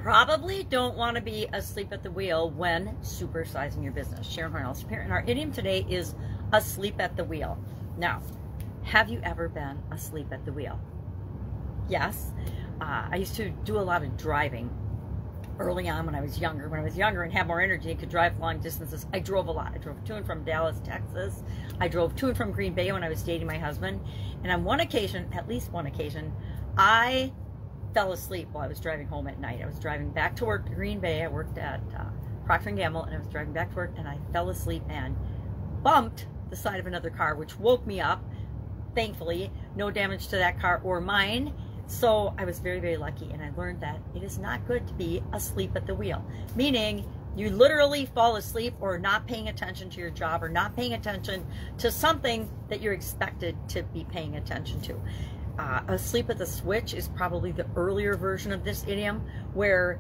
probably don't want to be asleep at the wheel when supersizing your business. Sharon Horne-Ellstrom here, and our idiom today is asleep at the wheel. Now, have you ever been asleep at the wheel? Yes. I used to do a lot of driving early on when I was younger. When I was younger and had more energy and could drive long distances, I drove a lot. I drove to and from Dallas, Texas. I drove to and from Green Bay when I was dating my husband. And on one occasion, at least one occasion, I fell asleep while I was driving home at night. I was driving back to work to Green Bay. I worked at Procter & Gamble, and I was driving back to work, and I fell asleep and bumped the side of another car, which woke me up. Thankfully, no damage to that car or mine. So I was very, very lucky, and I learned that it is not good to be asleep at the wheel, meaning you literally fall asleep or not paying attention to your job or not paying attention to something that you're expected to be paying attention to. Asleep at the switch is probably the earlier version of this idiom, where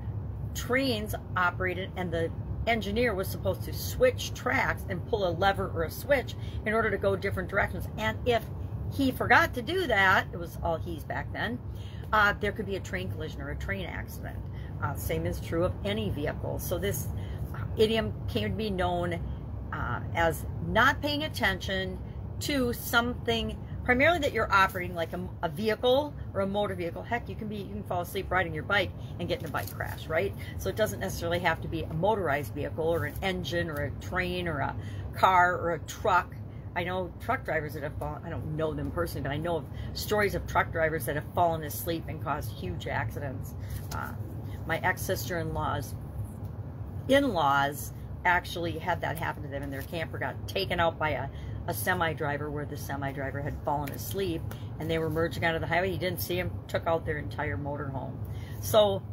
trains operated and the engineer was supposed to switch tracks and pull a lever or a switch in order to go different directions. And if he forgot to do that, it was all he's back then, there could be a train collision or a train accident. Same is true of any vehicle. So this idiom came to be known as not paying attention to something primarily that you're operating, like a vehicle or a motor vehicle. Heck, you can fall asleep riding your bike and get in a bike crash, right? So it doesn't necessarily have to be a motorized vehicle or an engine or a train or a car or a truck. I know truck drivers that have fallen, I don't know them personally, but I know of stories of truck drivers that have fallen asleep and caused huge accidents. My ex-sister-in-law's in-laws actually had that happen to them, and their camper got taken out by a semi-driver, where the semi-driver had fallen asleep, and they were merging onto the highway. He didn't see him, took out their entire motorhome. So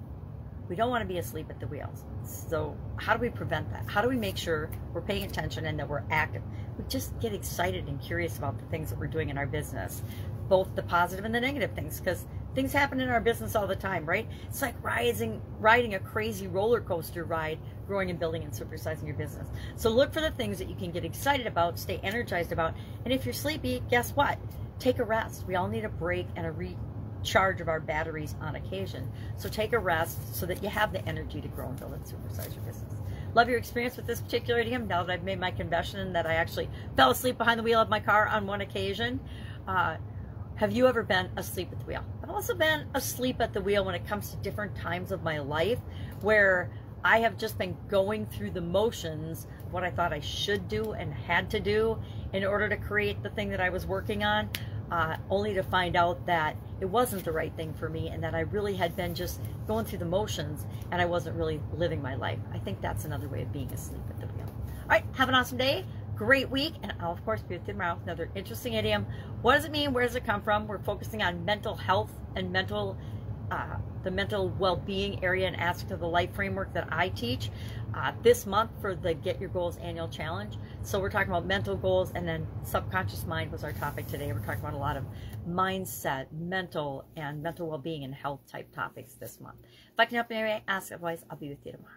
we don't want to be asleep at the wheels. So how do we prevent that? How do we make sure we're paying attention and that we're active? We just get excited and curious about the things that we're doing in our business, both the positive and the negative things, because things happen in our business all the time, right? It's like riding a crazy roller coaster ride, growing and building and supersizing your business. So look for the things that you can get excited about, stay energized about, and if you're sleepy, guess what? Take a rest. We all need a break and a recharge of our batteries on occasion. So take a rest so that you have the energy to grow and build and supersize your business. Love your experience with this particular idiom. Now that I've made my confession that I actually fell asleep behind the wheel of my car on one occasion, have you ever been asleep at the wheel? I've also been asleep at the wheel when it comes to different times of my life where I have just been going through the motions of what I thought I should do and had to do in order to create the thing that I was working on, only to find out that it wasn't the right thing for me and that I really had been just going through the motions and I wasn't really living my life. I think that's another way of being asleep at the wheel. All right, have an awesome day. Great week, and I'll of course be with you tomorrow with another interesting idiom. What does it mean? Where does it come from? We're focusing on mental health and the mental well-being area and aspect of the life framework that I teach this month for the Get Your Goals Annual Challenge. So we're talking about mental goals, and then subconscious mind was our topic today. We're talking about a lot of mindset, mental well-being and health type topics this month. If I can help you in any way, ask, otherwise I'll be with you tomorrow.